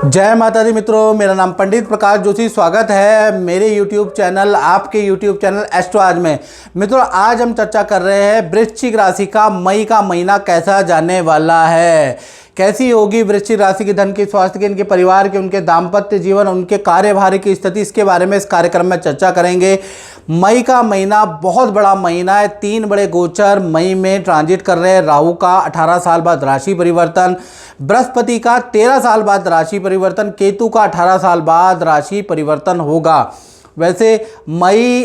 जय माता दी मित्रों, मेरा नाम पंडित प्रकाश जोशी। स्वागत है मेरे YouTube चैनल, आपके YouTube चैनल एस्ट्रो आज में। मित्रों, आज हम चर्चा कर रहे हैं वृश्चिक राशि का मई का महीना कैसा जाने वाला है। कैसी होगी वृश्चिक राशि की धन की, स्वास्थ्य की, इनके परिवार के, उनके दाम्पत्य जीवन, उनके कार्यभार की स्थिति, इसके बारे में इस कार्यक्रम में चर्चा करेंगे। मई का महीना बहुत बड़ा महीना है। 3 बड़े गोचर मई में ट्रांजिट कर रहे हैं। राहु का 18 साल बाद राशि परिवर्तन, बृहस्पति का 13 साल बाद राशि परिवर्तन, केतु का 18 साल बाद राशि परिवर्तन होगा। वैसे मई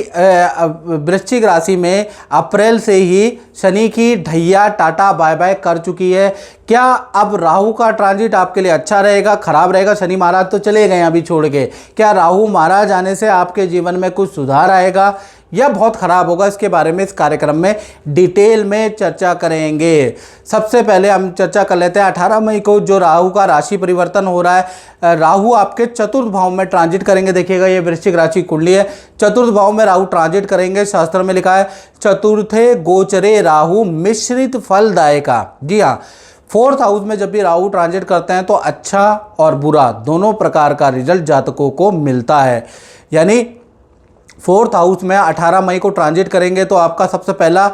वृश्चिक राशि में अप्रैल से ही शनि की ढैया टाटा बाय बाय कर चुकी है। क्या अब राहु का ट्रांजिट आपके लिए अच्छा रहेगा, खराब रहेगा? शनि महाराज तो चले गए अभी छोड़ के। क्या राहु महाराज आने से आपके जीवन में कुछ सुधार आएगा या बहुत खराब होगा? इसके बारे में इस कार्यक्रम में डिटेल में चर्चा करेंगे। सबसे पहले हम चर्चा कर लेते हैं 18 मई को जो राहु का राशि परिवर्तन हो रहा है। राहु आपके चतुर्थ भाव में ट्रांजिट करेंगे। देखिएगा, ये वृश्चिक राशि कुंडली है, चतुर्थ भाव में राहु ट्रांजिट करेंगे। शास्त्र में लिखा है चतुर्थे गोचरे राहु मिश्रित फलदायका। जी हाँ, 4th हाउस में जब भी राहु ट्रांजिट करते हैं तो अच्छा और बुरा दोनों प्रकार का रिजल्ट जातकों को मिलता है। यानी 4th हाउस में 18 मई को ट्रांजिट करेंगे तो आपका सबसे पहला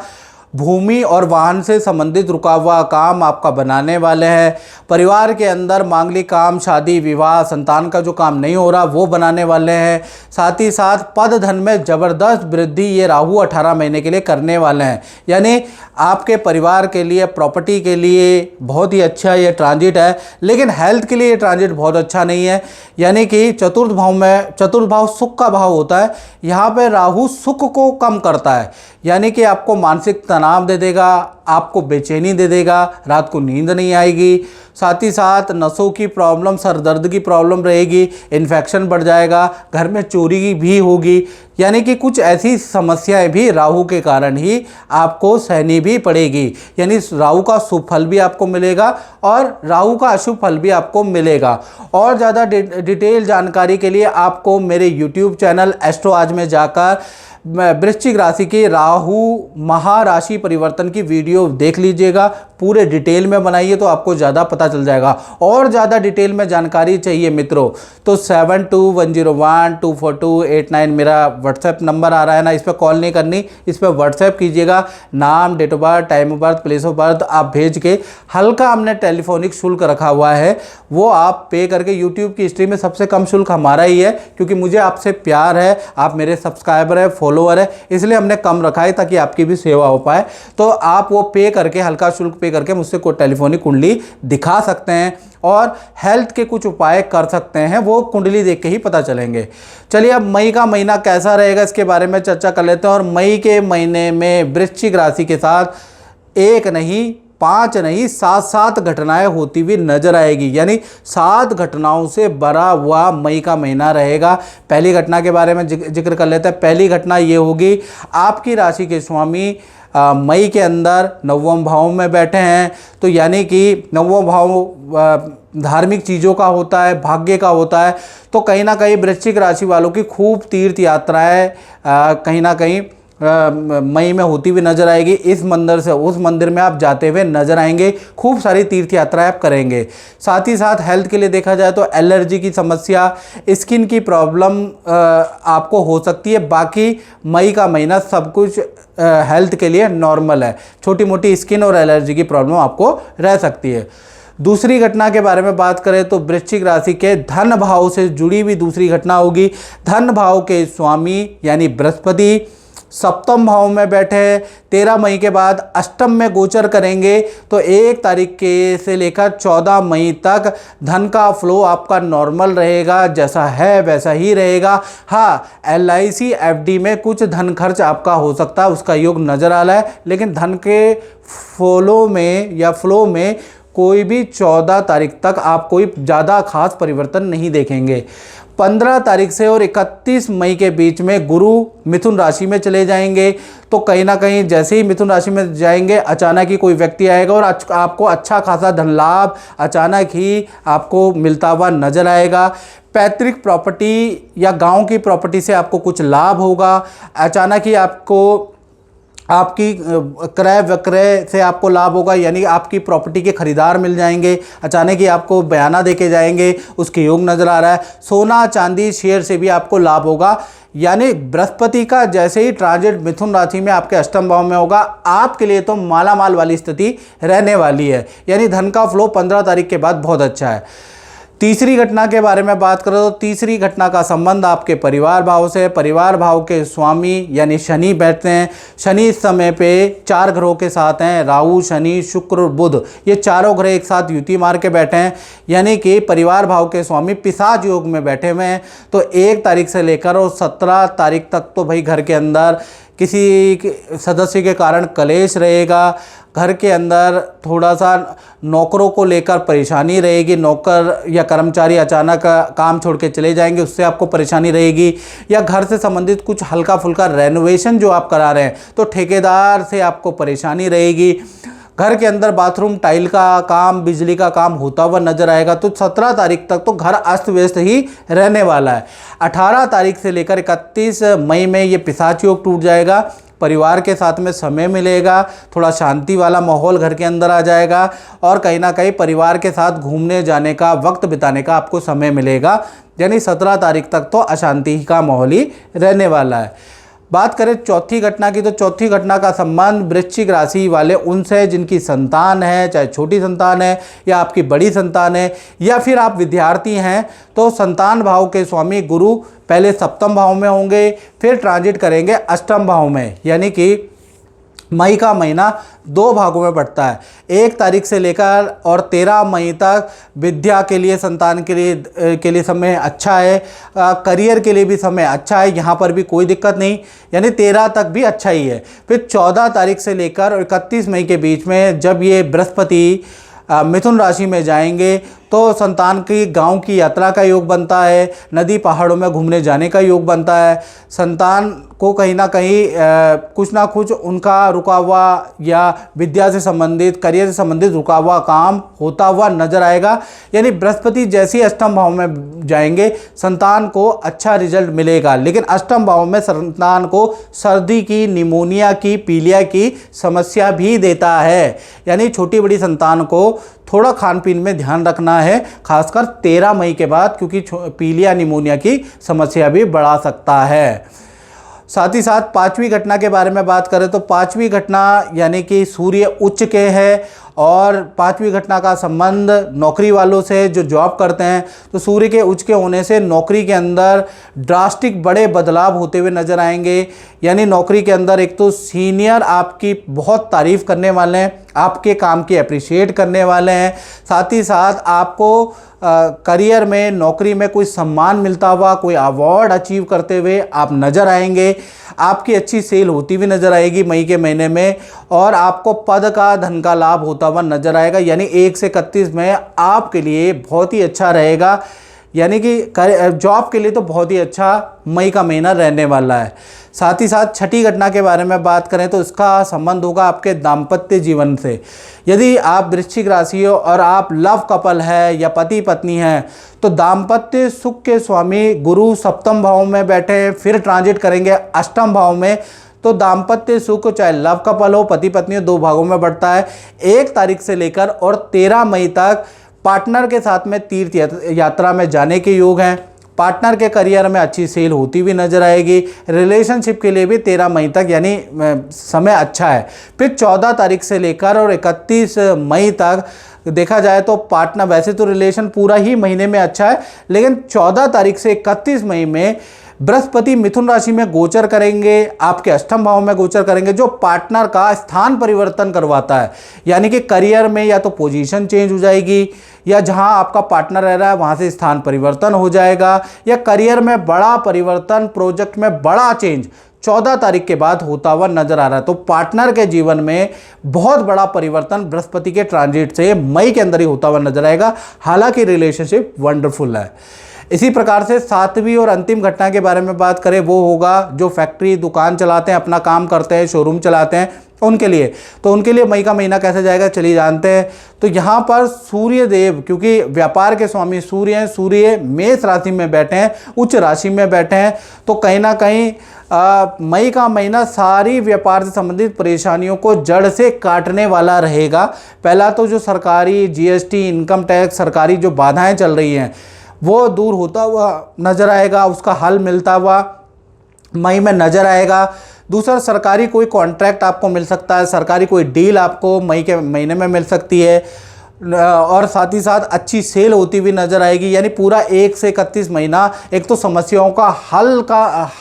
भूमि और वाहन से संबंधित रुका हुआ काम आपका बनाने वाले हैं। परिवार के अंदर मांगलिक काम, शादी विवाह, संतान का जो काम नहीं हो रहा वो बनाने वाले हैं। साथ ही साथ पद धन में ज़बरदस्त वृद्धि ये राहु 18 महीने के लिए करने वाले हैं। यानी आपके परिवार के लिए, प्रॉपर्टी के लिए बहुत ही अच्छा ये ट्रांजिट है। लेकिन हेल्थ के लिए ये ट्रांजिट बहुत अच्छा नहीं है। यानी कि चतुर्थ भाव में, चतुर्थ भाव सुख का भाव होता है, यहाँ पे राहु सुख को कम करता है। यानी कि आपको मानसिक तनाव दे देगा, आपको बेचैनी दे देगा, रात को नींद नहीं आएगी। साथ ही साथ नसों की प्रॉब्लम, सर दर्द की प्रॉब्लम रहेगी, इन्फेक्शन बढ़ जाएगा, घर में चोरी भी होगी। यानी कि कुछ ऐसी समस्याएं भी राहु के कारण ही आपको सहनी भी पड़ेगी। यानी राहु का शुभ फल भी आपको मिलेगा और राहु का अशुभ फल भी आपको मिलेगा। और ज़्यादा डिटेल जानकारी के लिए आपको मेरे YouTube चैनल एस्ट्रो आज में जाकर वृश्चिक राशि की राहु महाराशि परिवर्तन की वीडियो देख लीजिएगा। पूरे डिटेल में बनाइए तो आपको ज़्यादा पता चल जाएगा। और ज़्यादा डिटेल में जानकारी चाहिए मित्रों तो 7210124289 मेरा व्हाट्सएप नंबर आ रहा है ना, इस पर कॉल नहीं करनी, इस पर व्हाट्सएप कीजिएगा। नाम, date of birth, time of birth, place of birth आप भेज के, हल्का हमने टेलीफोनिक शुल्क रखा हुआ है वो आप पे करके, यूट्यूब की हिस्ट्री में सबसे कम शुल्क हमारा ही है क्योंकि मुझे आपसे प्यार है, आप मेरे सब्सक्राइबर है, फॉलोअर है, इसलिए हमने कम रखा है ताकि आपकी भी सेवा हो पाए। तो आप वो पे करके, हल्का शुल्क पे करके मुझसे कोई टेलीफोनिक कुंडली दिखा सकते हैं और हेल्थ के कुछ उपाय कर सकते हैं, वो कुंडली देख के ही पता चलेंगे। चलिए, अब मई का महीना कैसा रहेगा इसके बारे में चर्चा कर लेते हैं। और मई के महीने में वृश्चिक राशि के साथ एक नहीं, 5 नहीं, 7 घटनाएं होती हुई नजर आएगी। यानी 7 घटनाओं से भरा हुआ मई का महीना रहेगा। पहली घटना के बारे में जिक्र कर लेते हैं। पहली घटना ये होगी, आपकी राशि के स्वामी मई के अंदर 9वें भाव में बैठे हैं। तो यानी कि 9वां भाव धार्मिक चीज़ों का होता है, भाग्य का होता है। तो कहीं ना कहीं वृश्चिक राशि वालों की खूब तीर्थ यात्राएं कहीं ना कहीं मई में होती हुई नजर आएगी। इस मंदिर से उस मंदिर में आप जाते हुए नजर आएंगे, खूब सारी तीर्थ यात्राएं आप करेंगे। साथ ही साथ हेल्थ के लिए देखा जाए तो एलर्जी की समस्या, स्किन की प्रॉब्लम आपको हो सकती है। बाकी मई का महीना सब कुछ हेल्थ के लिए नॉर्मल है। छोटी मोटी स्किन और एलर्जी की प्रॉब्लम आपको रह सकती है। दूसरी घटना के बारे में बात करें तो वृश्चिक राशि के धन भाव से जुड़ी हुई दूसरी घटना होगी। धन भाव के स्वामी यानी बृहस्पति 7वें भाव में बैठे 13 मई के बाद अष्टम में गोचर करेंगे। तो 1 तारीख के से लेकर 14 मई तक धन का फ्लो आपका नॉर्मल रहेगा, जैसा है वैसा ही रहेगा। हाँ, LIC FD में कुछ धन खर्च आपका हो सकता है, उसका योग नज़र आ रहा है। लेकिन धन के फ्लो में कोई भी 14 तारीख तक आप कोई ज़्यादा खास परिवर्तन नहीं देखेंगे। 15 तारीख से और 31 मई के बीच में गुरु मिथुन राशि में चले जाएंगे। तो कहीं ना कहीं जैसे ही मिथुन राशि में जाएंगे, अचानक ही कोई व्यक्ति आएगा और आपको अच्छा खासा धन लाभ अचानक ही आपको मिलता हुआ नजर आएगा। पैतृक प्रॉपर्टी या गांव की प्रॉपर्टी से आपको कुछ लाभ होगा। अचानक ही आपको आपकी क्रय विक्रय से आपको लाभ होगा, यानी आपकी प्रॉपर्टी के खरीदार मिल जाएंगे, अचानक ही आपको बयाना देके जाएंगे, उसके योग नज़र आ रहा है। सोना चांदी शेयर से भी आपको लाभ होगा, यानी बृहस्पति का जैसे ही ट्रांजिट मिथुन राशि में आपके अष्टम भाव में होगा, आपके लिए तो माला माल वाली स्थिति रहने वाली है, यानी धन का फ्लो 15 तारीख के बाद बहुत अच्छा है। तीसरी घटना के बारे में बात करें तो तीसरी घटना का संबंध आपके परिवार भाव से है। परिवार भाव के स्वामी यानी शनि बैठते हैं। शनि इस समय पे 4 ग्रहों के साथ हैं, राहु शनि शुक्र बुध, ये चारों ग्रह एक साथ युति मार के बैठे हैं, यानी कि परिवार भाव के स्वामी पिशाच योग में बैठे हुए हैं। तो 1 तारीख से लेकर और 17 तारीख तक तो भाई घर के अंदर किसी सदस्य के कारण कलेश रहेगा, घर के अंदर थोड़ा सा नौकरों को लेकर परेशानी रहेगी, नौकर या कर्मचारी अचानक काम छोड़ के चले जाएंगे, उससे आपको परेशानी रहेगी, या घर से संबंधित कुछ हल्का फुल्का रेनोवेशन जो आप करा रहे हैं तो ठेकेदार से आपको परेशानी रहेगी। घर के अंदर बाथरूम टाइल का काम, बिजली का काम होता हुआ नजर आएगा। तो 17 तारीख तक तो घर अस्त व्यस्त ही रहने वाला है। 18 तारीख से लेकर 31 मई में ये पिशाच योग टूट जाएगा, परिवार के साथ में समय मिलेगा, थोड़ा शांति वाला माहौल घर के अंदर आ जाएगा और कहीं ना कहीं परिवार के साथ घूमने जाने का, वक्त बिताने का आपको समय मिलेगा। यानी 17 तारीख तक तो अशांति का माहौल ही रहने वाला है। बात करें चौथी घटना की, तो चौथी घटना का संबंध वृश्चिक राशि वाले उनसे जिनकी संतान है, चाहे छोटी संतान है या आपकी बड़ी संतान है, या फिर आप विद्यार्थी हैं। तो संतान भाव के स्वामी गुरु पहले सप्तम भाव में होंगे, फिर ट्रांजिट करेंगे अष्टम भाव में, यानी कि मई का महीना 2 भागों में बढ़ता है। 1 तारीख से लेकर और 13 मई तक विद्या के लिए, संतान के लिए समय अच्छा है, करियर के लिए भी समय अच्छा है, यहाँ पर भी कोई दिक्कत नहीं, यानी 13 तक भी अच्छा ही है। फिर 14 तारीख से लेकर और 31 मई के बीच में जब ये बृहस्पति मिथुन राशि में जाएंगे तो संतान की गांव की यात्रा का योग बनता है, नदी पहाड़ों में घूमने जाने का योग बनता है। संतान को कहीं ना कहीं कुछ ना कुछ उनका रुका हुआ या विद्या से संबंधित, करियर से संबंधित रुका हुआ काम होता हुआ नजर आएगा। यानी बृहस्पति जैसे ही अष्टम भाव में जाएंगे संतान को अच्छा रिजल्ट मिलेगा, लेकिन अष्टम भाव में संतान को सर्दी की, निमोनिया की, पीलिया की समस्या भी देता है। यानी छोटी बड़ी संतान को थोड़ा खान पीन में ध्यान रखना है, खासकर 13 मई के बाद, क्योंकि पीलिया निमोनिया की समस्या भी बढ़ा सकता है। साथ ही साथ 5वीं घटना के बारे में बात करें तो 5वीं घटना यानी कि सूर्य उच्च के है और 5वीं घटना का संबंध नौकरी वालों से जो जॉब करते हैं। तो सूर्य के उच्च के होने से नौकरी के अंदर ड्रास्टिक बड़े बदलाव होते हुए नजर आएंगे। यानी नौकरी के अंदर एक तो सीनियर आपकी बहुत तारीफ करने वाले हैं, आपके काम की अप्रिशिएट करने वाले हैं, साथ ही साथ आपको करियर में, नौकरी में कोई सम्मान मिलता हुआ, कोई अवार्ड अचीव करते हुए आप नज़र आएंगे। आपकी अच्छी सेल होती हुई नज़र आएगी मई के महीने में और आपको पद का, धन का लाभ होता हुआ नज़र आएगा। यानी 1 से 31 में आपके लिए बहुत ही अच्छा रहेगा, यानी कि जॉब के लिए तो बहुत ही अच्छा मई का महीना रहने वाला है। साथ ही साथ छठी घटना के बारे में बात करें तो इसका संबंध होगा आपके दाम्पत्य जीवन से। यदि आप वृश्चिक राशि हो और आप लव कपल है या पति पत्नी हैं तो दाम्पत्य सुख के स्वामी गुरु सप्तम भाव में बैठे, फिर ट्रांजिट करेंगे अष्टम भाव में। तो दाम्पत्य सुख चाहे लव कपल हो, पति पत्नी हो, 2 भागों में बढ़ता है। 1 तारीख से लेकर और 13 मई तक पार्टनर के साथ में तीर्थ यात्रा में जाने के योग हैं। पार्टनर के करियर में अच्छी सेल होती हुई नजर आएगी। रिलेशनशिप के लिए भी 13 मई तक यानी समय अच्छा है। फिर 14 तारीख से लेकर और 31 मई तक देखा जाए तो पार्टनर, वैसे तो रिलेशन पूरा ही महीने में अच्छा है, लेकिन 14 तारीख से 31 मई में बृहस्पति मिथुन राशि में गोचर करेंगे, आपके अष्टम भाव में गोचर करेंगे, जो पार्टनर का स्थान परिवर्तन करवाता है। यानी कि करियर में या तो पोजीशन चेंज हो जाएगी या जहां आपका पार्टनर रह रहा है वहां से स्थान परिवर्तन हो जाएगा, या करियर में बड़ा परिवर्तन, प्रोजेक्ट में बड़ा चेंज 14 तारीख के बाद होता हुआ नजर आ रहा है। तो पार्टनर के जीवन में बहुत बड़ा परिवर्तन बृहस्पति के ट्रांजिट से मई के अंदर ही होता हुआ नजर आएगा। हालांकि रिलेशनशिप वंडरफुल है। इसी प्रकार से 7वीं और अंतिम घटना के बारे में बात करें, वो होगा जो फैक्ट्री, दुकान चलाते हैं, अपना काम करते हैं, शोरूम चलाते हैं उनके लिए। तो उनके लिए मई का महीना कैसे जाएगा चलिए जानते हैं। तो यहाँ पर सूर्य देव, क्योंकि व्यापार के स्वामी सूर्य हैं, सूर्य मेष राशि में बैठे हैं, उच्च राशि में बैठे हैं, तो कहीं ना कहीं मई का महीना सारी व्यापार से संबंधित परेशानियों को जड़ से काटने वाला रहेगा। पहला तो जो सरकारी जीएसटी, इनकम टैक्स, सरकारी जो बाधाएं चल रही हैं वो दूर होता हुआ नजर आएगा, उसका हल मिलता हुआ मई में नजर आएगा। दूसरा, सरकारी कोई कॉन्ट्रैक्ट आपको मिल सकता है, सरकारी कोई डील आपको मई के महीने में मिल सकती है, और साथ ही साथ अच्छी सेल होती हुई नजर आएगी। यानी पूरा 1 से 31 महीना एक तो समस्याओं का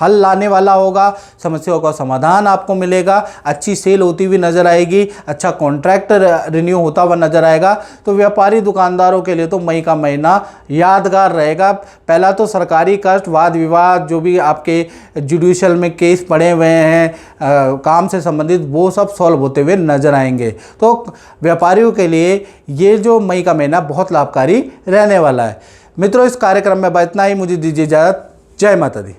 हल लाने वाला होगा, समस्याओं का समाधान आपको मिलेगा, अच्छी सेल होती हुई नजर आएगी, अच्छा कॉन्ट्रैक्ट रिन्यू होता हुआ नजर आएगा। तो व्यापारी दुकानदारों के लिए तो मई का महीना यादगार रहेगा। पहला तो सरकारी कष्ट, वाद विवाद, जो भी आपके जुडिशल में केस पड़े हुए हैं काम से संबंधित, वो सब सॉल्व होते हुए नजर आएंगे। तो व्यापारियों के लिए ये जो मई का महीना बहुत लाभकारी रहने वाला है। मित्रों, इस कार्यक्रम में बस इतना ही। मुझे दीजिए इजाज़त। जय माता दी।